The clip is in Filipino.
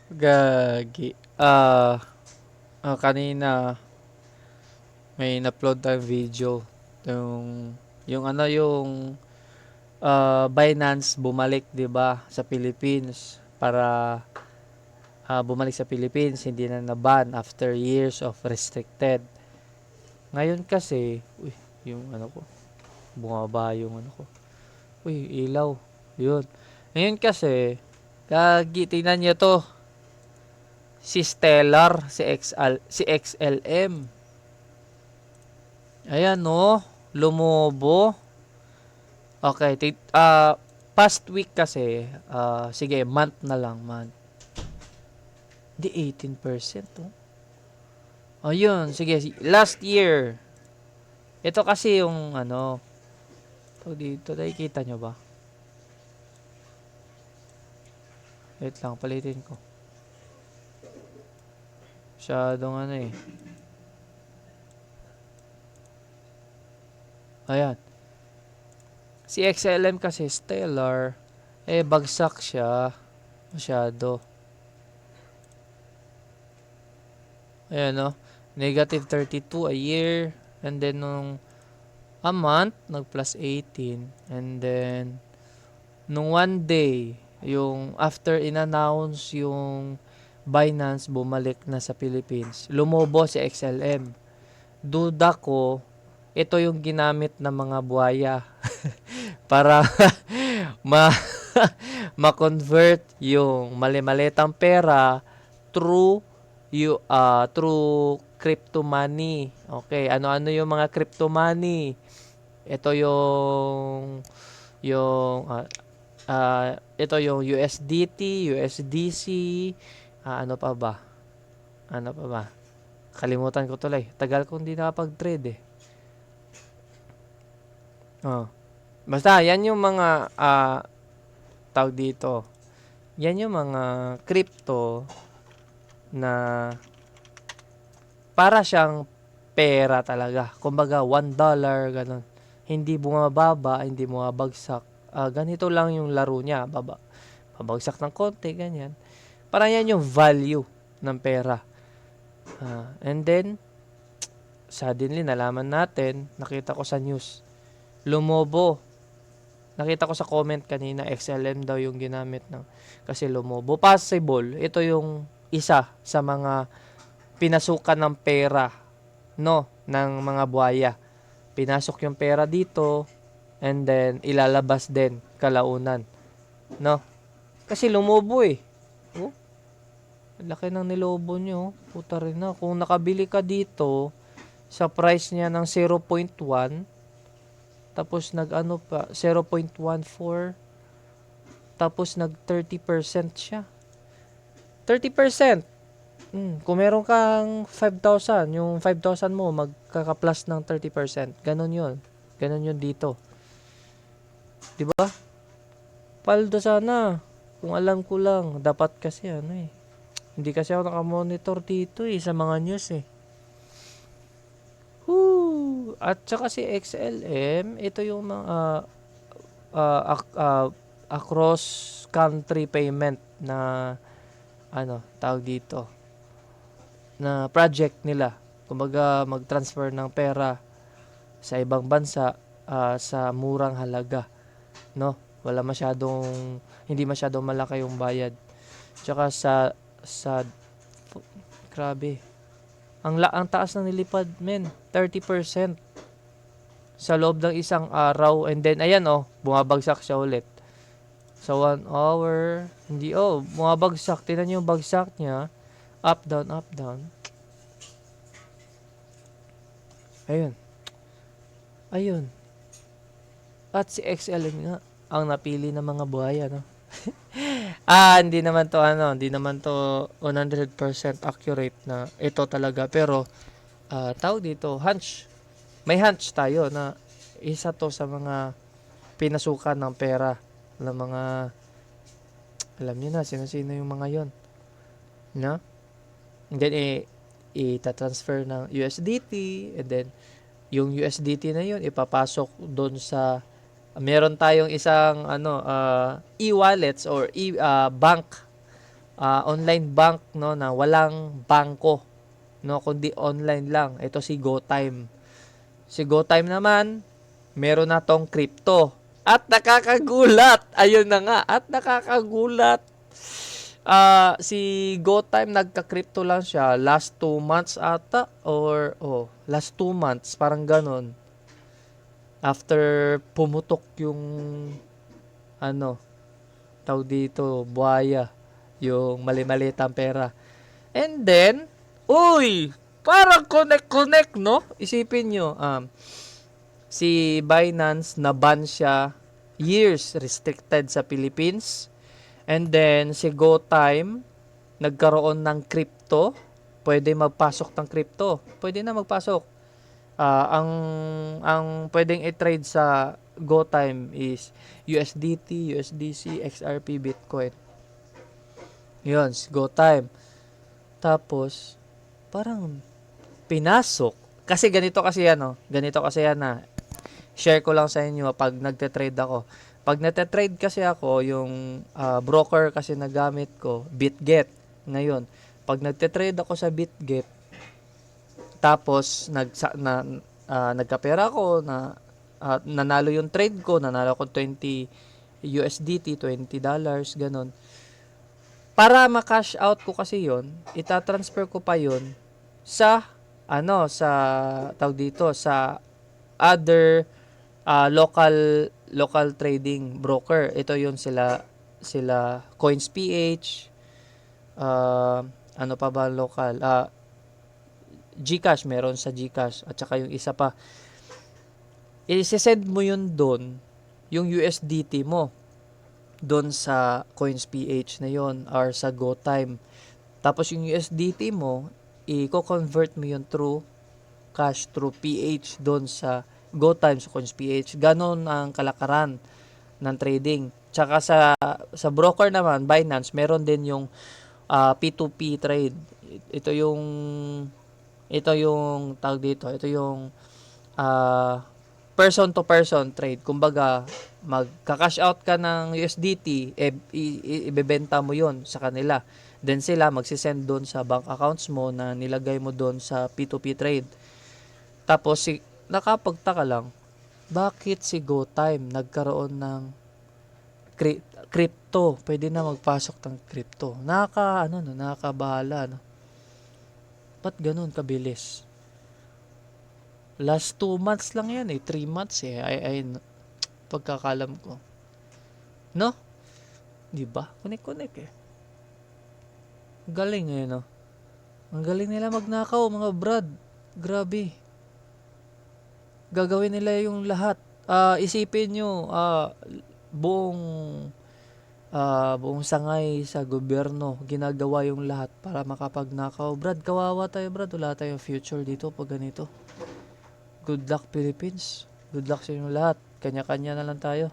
Gagi. Kanina may in-upload tayong video. Yung ano yung Binance bumalik 'di ba sa Philippines para bumalik sa Philippines, hindi na na-ban after years of restricted. Ngayon kasi, uy, yung ano ko, bumaba yung ano ko. Uy, ilaw. Yun. Ngayon kasi, gagi, tingnan nyo to. Si Stellar, si XLM. Ayan no, lumobo. Okay, past week kasi, sige, month na lang, month. Di 18%, oh. Ayun, sige, last year. Ito kasi yung ano, to dito, nakikita nyo ba? Wait lang, palitin ko. Masyadong ano eh. Ayan. Si XLM kasi stellar, bagsak siya masyado. Ayan no, negative 32 a year, and then nung a month, nag plus 18, and then nung one day, yung after in-announce yung Binance bumalik na sa Philippines, lumobo si XLM. Duda ko, ito yung ginamit ng mga buhaya para ma ma-convert yung mali-malitang pera through through crypto money. Okay, ano-ano yung mga crypto money? Ito yung ito yung USDT, USDC, ano pa ba? Ano pa ba? Kalimutan ko tuloy. Tagal kong hindi nakapag-trade eh. Oh. Basta yan yung mga tawag dito. Yan yung mga crypto na para siyang pera talaga. Kumbaga, $1, ganun. Hindi bumababa, hindi bumabagsak. Ganito lang yung laro niya. Babagsak ng konti, ganyan. Parang yan yung value ng pera. And then, suddenly, nalaman natin, nakita ko sa news, lumobo. Nakita ko sa comment kanina, XLM daw yung ginamit ng kasi lumobo. Possible, ito yung isa sa mga pinasukan ng pera, no, ng mga buhaya. Pinasok yung pera dito, and then ilalabas din kalaunan, no? Kasi lumobo eh. Oh, laki ng nilobo nyo. Puta rin na. Kung nakabili ka dito, sa price niya ng 0.1, tapos nag-ano pa, 0.14, tapos nag 30% siya. 30%. Kung meron kang 5,000, yung 5,000 mo magkaka-plus ng 30%. Ganon yun. Ganon yun dito. 'Di ba? Paldo sana. Kung alam ko lang, dapat kasi ano eh. Hindi kasi ako nakamonitor dito eh, sa mga news eh. Woo! At saka si XLM, ito yung mga across country payment na ano, tawag dito, na project nila. Kumbaga, mag-transfer ng pera sa ibang bansa sa murang halaga, no? Wala masyadong hindi masyadong malaki yung bayad. Tsaka sa grabe. Ang taas ng nilipad, men. 30% sa loob ng isang araw, and then ayan oh, bumabagsak siya ulit. Sa 1 hour, hindi bumabagsak. Tingnan niyo yung bagsak niya. Up, down, up, down. Ayun. Ayun. At si XLM nga, ang napili ng mga buhaya, no? Hindi naman to 100% accurate na ito talaga. Pero, tawag dito, hunch. May hunch tayo na isa to sa mga pinasukan ng pera ng mga, alam niyo na, sino-sino yung mga yon, no? And then, ita-transfer ng USDT, and then, yung USDT na yun, ipapasok doon sa, meron tayong isang, e-wallets or bank online bank, no, na walang bangko, no, kundi online lang. Ito si GoTime. Si GoTime naman, meron na tong crypto. At nakakagulat, ayun na nga, at nakakagulat. Si GoTime nagka-crypto lang siya last 2 months ata, or last 2 months, parang ganon. After pumutok yung ano, tawag dito, buhaya, yung mali-malitang pera. And then, uy, parang connect-connect, no? Isipin nyo, si Binance na-ban siya, years restricted sa Philippines. And then, si GoTime, nagkaroon ng crypto, pwede magpasok ng crypto. Pwede na magpasok. Ang pwedeng i-trade sa GoTime is USDT, USDC, XRP, Bitcoin. Yun, GoTime. Tapos, parang pinasok. Kasi ganito kasi yan na. Share ko lang sa inyo pag nagte-trade ako. Pag nagte-trade kasi ako, yung broker kasi na gamit ko, BitGet. Ngayon, pag nagte-trade ako sa BitGet, tapos nagkapera ako na nanalo yung trade ko, nanalo ko 20 USDT, $20, ganun. Para ma-cash out ko kasi yon, ita-transfer ko pa yon sa sa tawag dito, sa other local trading broker. Ito yung sila CoinsPH, ano pa ba local? GCash, meron sa GCash, at saka yung isa pa. I-send mo yun doon, yung USDT mo, doon sa CoinsPH na yon or sa GoTime. Tapos yung USDT mo, i-convert mo yun through cash, through PH doon sa GoTime, sa CoinsPH. Ganon ang kalakaran ng trading. Tsaka sa broker naman, Binance, meron din yung P2P trade. Ito yung tawag dito. Ito yung person to person trade. Kumbaga, magka-cash out ka ng USDT, ibebenta mo yon sa kanila. Then sila magsisend doon sa bank accounts mo na nilagay mo doon sa P2P trade. Tapos nakapagtaka lang, bakit si GoTime nagkaroon ng crypto? Pwede na magpasok ng crypto. Nakakabahala, no? Ba't ganun kabilis? Last 2 months lang yan 3 months pagkakalam ko. No? Di ba? Connect Galing no? Ang galing nila magnakaw, mga brad. Grabe. Gagawin nila yung lahat. Isipin nyo, buong sangay sa gobyerno, ginagawa yung lahat para makapagnakaw. Brad, kawawa tayo, brad. Wala tayong future dito pag ganito. Good luck, Philippines. Good luck sa inyo lahat. Kanya-kanya na lang tayo.